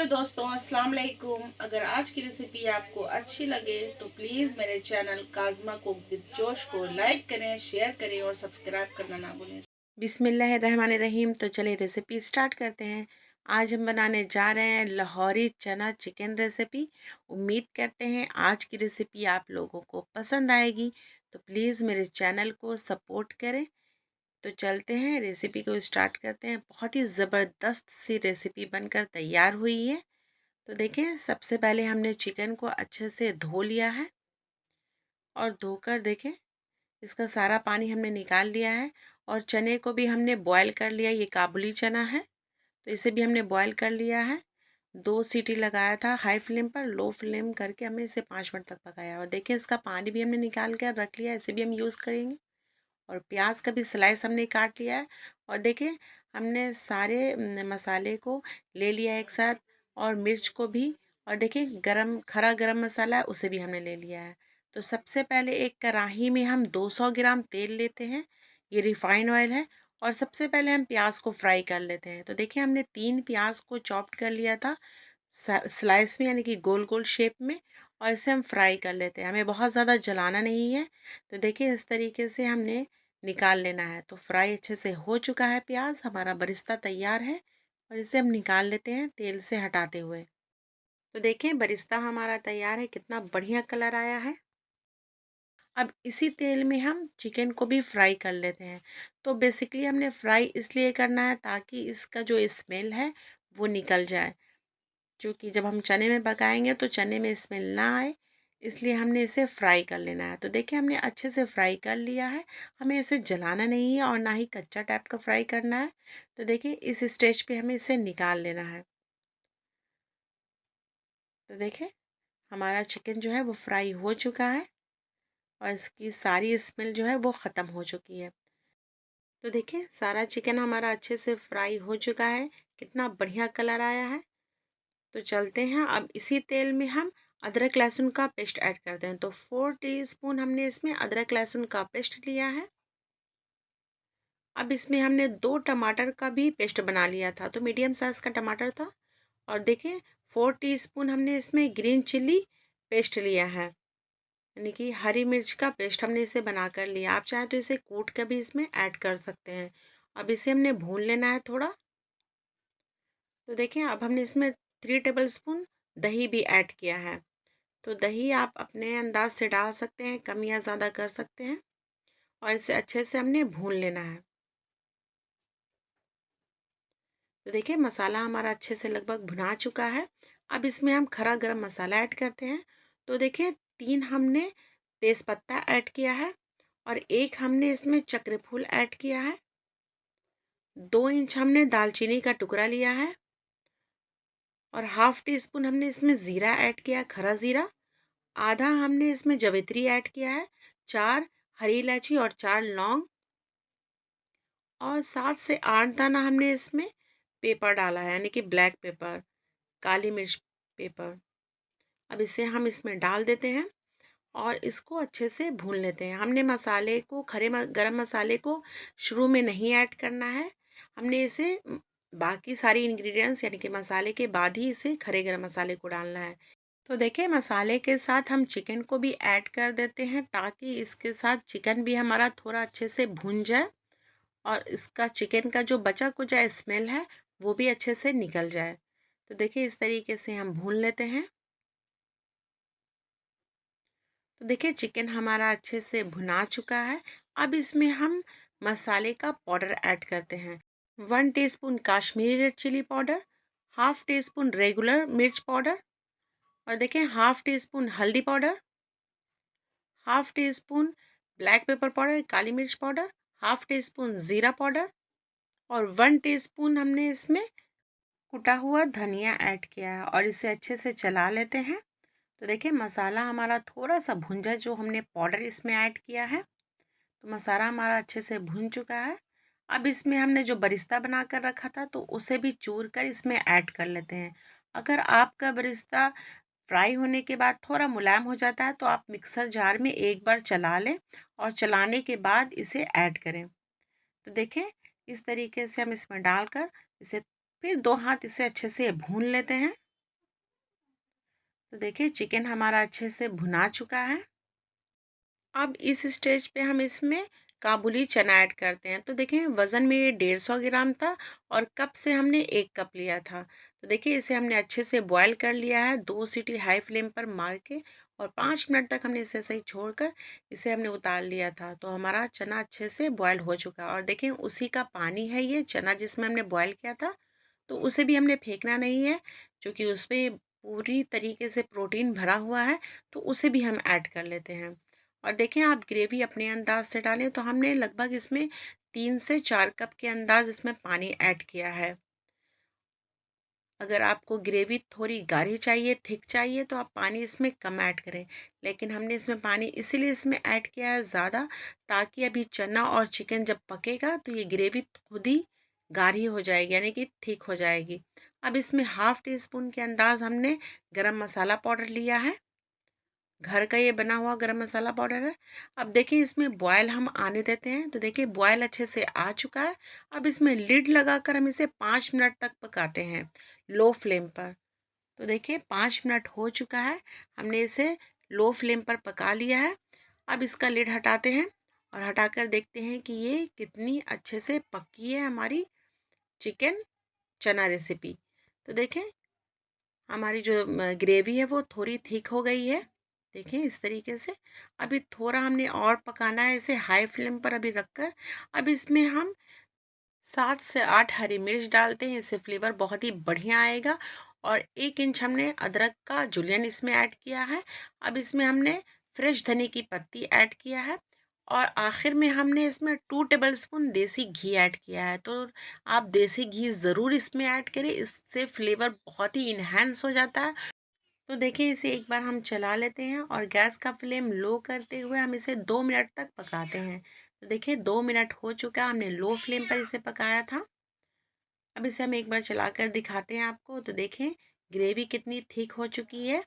दोस्तों, अस्सलाम वालेकुम। अगर आज की रेसिपी आपको अच्छी लगे तो प्लीज़ मेरे चैनल काज़मा कुक विद जोश को लाइक करें, शेयर करें और सब्सक्राइब करना ना भूलें। बिस्मिल्लाहिर्रहमानिर्रहीम। तो चलिए रेसिपी स्टार्ट करते हैं। आज हम बनाने जा रहे हैं लाहौरी चना चिकन रेसिपी। उम्मीद करते हैं आज की रेसिपी आप लोगों को पसंद आएगी, तो प्लीज़ मेरे चैनल को सपोर्ट करें। तो चलते हैं रेसिपी को स्टार्ट करते हैं। बहुत ही ज़बरदस्त सी रेसिपी बनकर तैयार हुई है। तो देखें, सबसे पहले हमने चिकन को अच्छे से धो लिया है और धोकर देखें इसका सारा पानी हमने निकाल लिया है। और चने को भी हमने बॉयल कर लिया। ये काबुली चना है, तो इसे भी हमने बॉयल कर लिया है। 2 सीटी लगाया था हाई फ्लेम पर, लो फ्लेम करके हमने इसे 5 मिनट तक पकाया। और देखिए इसका पानी भी हमने निकाल कर रख लिया, इसे भी हम यूज़ करेंगे। और प्याज का भी स्लाइस हमने काट लिया है। और देखिए हमने सारे मसाले को ले लिया एक साथ, और मिर्च को भी। और देखिए खरा गरम मसाला है, उसे भी हमने ले लिया है। तो सबसे पहले एक कढ़ाई में हम 200 ग्राम तेल लेते हैं। ये रिफाइंड ऑयल है। और सबसे पहले हम प्याज को फ्राई कर लेते हैं। तो देखिए हमने 3 प्याज को चॉप्ड कर लिया था स्लाइस में, यानी कि गोल गोल शेप में। और इसे हम फ्राई कर लेते हैं, हमें बहुत ज़्यादा जलाना नहीं है। तो देखिए इस तरीके से हमने निकाल लेना है। तो फ्राई अच्छे से हो चुका है प्याज, हमारा बरिस्ता तैयार है। और इसे हम निकाल लेते हैं तेल से हटाते हुए। तो देखें बरिस्ता हमारा तैयार है, कितना बढ़िया कलर आया है। अब इसी तेल में हम चिकन को भी फ्राई कर लेते हैं। तो बेसिकली हमने फ्राई इसलिए करना है ताकि इसका जो स्मेल है वो निकल जाए, क्योंकि जब हम चने में पकाएंगे तो चने में स्मेल ना आए, इसलिए हमने इसे फ्राई कर लेना है। तो देखिए हमने अच्छे से फ्राई कर लिया है। हमें इसे जलाना नहीं है और ना ही कच्चा टाइप का फ्राई करना है। तो देखिए इस स्टेज पे हमें इसे निकाल लेना है। तो देखिए हमारा चिकन जो है वो फ्राई हो चुका है और इसकी सारी स्मेल जो है वो ख़त्म हो चुकी है। तो देखिए सारा चिकन हमारा अच्छे से फ्राई हो चुका है, कितना बढ़िया कलर आया है। तो चलते हैं, अब इसी तेल में हम अदरक लहसुन का पेस्ट ऐड करते हैं। तो 4 टीस्पून हमने इसमें अदरक लहसुन का पेस्ट लिया है। अब इसमें हमने 2 टमाटर का भी पेस्ट बना लिया था, तो मीडियम साइज़ का टमाटर था। और देखिए 4 टीस्पून हमने इसमें ग्रीन चिल्ली पेस्ट लिया है, यानी कि हरी मिर्च का पेस्ट हमने इसे बना कर लिया। आप चाहें तो इसे कूट कर भी इसमें ऐड कर सकते हैं। अब इसे हमने भून लेना है थोड़ा। तो देखिए अब हमने इसमें 3 टेबल स्पून दही भी ऐड किया है। तो दही आप अपने अंदाज से डाल सकते हैं, कम या ज़्यादा कर सकते हैं। और इसे अच्छे से हमने भून लेना है। तो देखिए मसाला हमारा अच्छे से लगभग भुना चुका है। अब इसमें हम खरा गरम मसाला ऐड करते हैं। तो देखिए 3 हमने तेज़पत्ता ऐड किया है और 1 हमने इसमें चक्रफूल ऐड किया है। 2 इंच हमने दालचीनी का टुकड़ा लिया है और हाफ़ टी स्पून हमने इसमें ज़ीरा ऐड किया है, खरा ज़ीरा। आधा हमने इसमें जवित्री ऐड किया है, 4 हरी इलायची और 4 लौंग। और 7 से 8 दाना हमने इसमें पेपर डाला है, यानी कि ब्लैक पेपर, काली मिर्च पेपर। अब इसे हम इसमें डाल देते हैं और इसको अच्छे से भून लेते हैं। हमने मसाले को गरम मसाले को शुरू में नहीं ऐड करना है। हमने इसे बाकी सारी इंग्रेडिएंट्स यानी कि मसाले के बाद ही इसे खरे गरम मसाले को डालना है। तो देखिए मसाले के साथ हम चिकन को भी ऐड कर देते हैं ताकि इसके साथ चिकन भी हमारा थोड़ा अच्छे से भून जाए और इसका चिकन का जो बचा कुचा स्मेल है वो भी अच्छे से निकल जाए। तो देखिए इस तरीके से हम भून लेते हैं। तो देखिए चिकन हमारा अच्छे से भुना चुका है। अब इसमें हम मसाले का पाउडर ऐड करते हैं। 1 teaspoon Kashmiri red chilli powder, half teaspoon regular मिर्च पाउडर, और देखें हाफ़ टी स्पून हल्दी powder, half teaspoon black pepper powder काली मिर्च पाउडर, हाफ़ टी स्पून ज़ीरा पाउडर, और 1 टीस्पून हमने इसमें कुटा हुआ धनिया ऐड किया है। और इसे अच्छे से चला लेते हैं। तो देखिए मसाला हमारा थोड़ा सा भुन जाए, जो हमने पाउडर इसमें ऐड किया है। तो मसाला हमारा अच्छे से भुन चुका है। अब इसमें हमने जो बरिस्ता बना कर रखा था तो उसे भी चूर कर इसमें ऐड कर लेते हैं। अगर आपका बरिस्ता फ्राई होने के बाद थोड़ा मुलायम हो जाता है तो आप मिक्सर जार में एक बार चला लें और चलाने के बाद इसे ऐड करें। तो देखें इस तरीके से हम इसमें डालकर इसे फिर 2 हाथ इसे अच्छे से भून लेते हैं। तो देखिए चिकन हमारा अच्छे से भुना चुका है। अब इस स्टेज पे हम इसमें काबुली चना ऐड करते हैं। तो देखिए वज़न में ये 150 ग्राम था और कप से हमने 1 कप लिया था। तो देखिए इसे हमने अच्छे से बॉयल कर लिया है 2 सीटी हाई फ्लेम पर मार के, और 5 मिनट तक हमने इसे ऐसे ही छोड़कर इसे हमने उतार लिया था। तो हमारा चना अच्छे से बॉयल हो चुका है और देखिए उसी का पानी है ये चना जिसमें हमने बॉयल किया था। तो उसे भी हमने फेंकना नहीं है, क्योंकि उसमें पूरी तरीके से प्रोटीन भरा हुआ है। तो उसे भी हम ऐड कर लेते हैं। और देखें आप ग्रेवी अपने अंदाज से डालें, तो हमने लगभग इसमें 3 से 4 कप के अंदाज इसमें पानी ऐड किया है। अगर आपको ग्रेवी थोड़ी गाढ़ी चाहिए, थिक चाहिए, तो आप पानी इसमें कम ऐड करें। लेकिन हमने इसमें पानी इसीलिए इसमें ऐड किया है ज़्यादा, ताकि अभी चना और चिकन जब पकेगा तो ये ग्रेवी खुद ही गाढ़ी हो जाएगी, यानी कि थिक हो जाएगी। अब इसमें हाफ़ टी स्पून के अंदाज हमने गरम मसाला पाउडर लिया है। घर का ये बना हुआ गरम मसाला पाउडर है। अब देखिए इसमें बॉयल हम आने देते हैं। तो देखिए बॉयल अच्छे से आ चुका है। अब इसमें लिड लगाकर हम इसे 5 मिनट तक पकाते हैं लो फ्लेम पर। तो देखिए 5 मिनट हो चुका है, हमने इसे लो फ्लेम पर पका लिया है। अब इसका लिड हटाते हैं और हटाकर देखते हैं कि ये कितनी अच्छे से पकी है हमारी चिकन चना रेसिपी। तो देखें हमारी जो ग्रेवी है वो थोड़ी थिक हो गई है। देखें इस तरीके से। अभी थोड़ा हमने और पकाना है इसे हाई फ्लेम पर अभी रखकर। अब इसमें हम 7 से 8 हरी मिर्च डालते हैं, इससे फ्लेवर बहुत ही बढ़िया आएगा। और 1 इंच हमने अदरक का जुलियन इसमें ऐड किया है। अब इसमें हमने फ्रेश धनिया की पत्ती ऐड किया है। और आखिर में हमने इसमें 2 टेबलस्पून देसी घी ऐड किया है। तो आप देसी घी ज़रूर इसमें ऐड करें, इससे फ्लेवर बहुत ही इन्हेंस हो जाता है। तो देखिए इसे एक बार हम चला लेते हैं और गैस का फ्लेम लो करते हुए हम इसे 2 मिनट तक पकाते हैं। तो देखिए 2 मिनट हो चुका है, हमने लो फ्लेम पर इसे पकाया था। अब इसे हम एक बार चलाकर दिखाते हैं आपको। तो देखें ग्रेवी कितनी थिक हो चुकी है,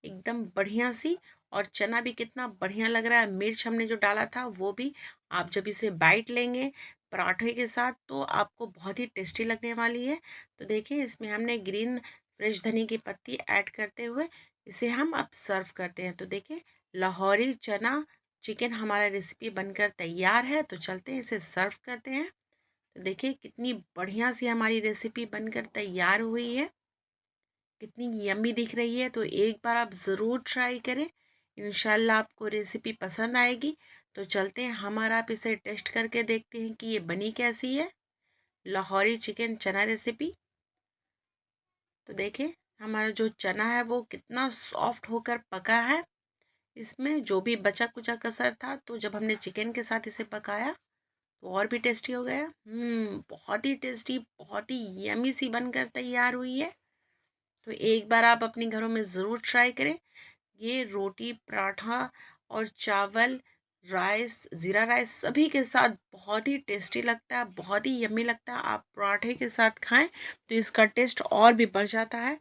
एकदम बढ़िया सी। और चना भी कितना बढ़िया लग रहा है। मिर्च हमने जो डाला था वो भी, आप जब इसे बाइट लेंगे पराठे के साथ तो आपको बहुत ही टेस्टी लगने वाली है। तो देखिए इसमें हमने ग्रीन फ्रेश धनिया की पत्ती ऐड करते हुए इसे हम अब सर्व करते हैं। तो देखिए लाहौरी चना चिकन हमारा रेसिपी बनकर तैयार है। तो चलते हैं इसे सर्व करते हैं। तो देखिए कितनी बढ़िया सी हमारी रेसिपी बनकर तैयार हुई है, कितनी यम्मी दिख रही है। तो एक बार आप ज़रूर ट्राई करें, इंशाल्लाह आपको रेसिपी पसंद आएगी। तो चलते हैं हमारा आप इसे टेस्ट करके देखते हैं कि ये बनी कैसी है लाहौरी चिकन चना रेसिपी। तो देखिए हमारा जो चना है वो कितना सॉफ्ट होकर पका है। इसमें जो भी बचा कुचा कसर था, तो जब हमने चिकन के साथ इसे पकाया तो और भी टेस्टी हो गया। बहुत ही टेस्टी, बहुत ही यमी सी बनकर तैयार हुई है। तो एक बार आप अपने घरों में ज़रूर ट्राई करें। ये रोटी पराठा और चावल राइस ज़ीरा राइस सभी के साथ बहुत ही टेस्टी लगता है, बहुत ही यम्मी लगता है। आप पराठे के साथ खाएं तो इसका टेस्ट और भी बढ़ जाता है।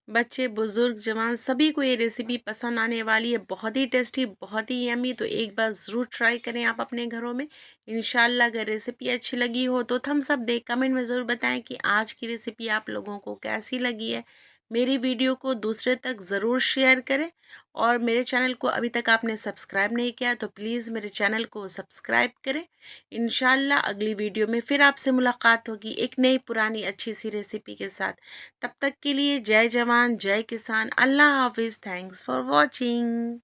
बच्चे बुजुर्ग जवान सभी को ये रेसिपी पसंद आने वाली है, बहुत ही टेस्टी, बहुत ही यम्मी। तो एक बार ज़रूर ट्राई करें आप अपने घरों में। इंशाल्लाह अगर रेसिपी अच्छी लगी हो तो थम्स अप दें, कमेंट में ज़रूर बताएं कि आज की रेसिपी आप लोगों को कैसी लगी है। मेरी वीडियो को दूसरे तक ज़रूर शेयर करें। और मेरे चैनल को अभी तक आपने सब्सक्राइब नहीं किया तो प्लीज़ मेरे चैनल को सब्सक्राइब करें। इंशाल्लाह अगली वीडियो में फिर आपसे मुलाकात होगी एक नई पुरानी अच्छी सी रेसिपी के साथ। तब तक के लिए जय जवान जय किसान, अल्लाह हाफिज़, थैंक्स फॉर वॉचिंग।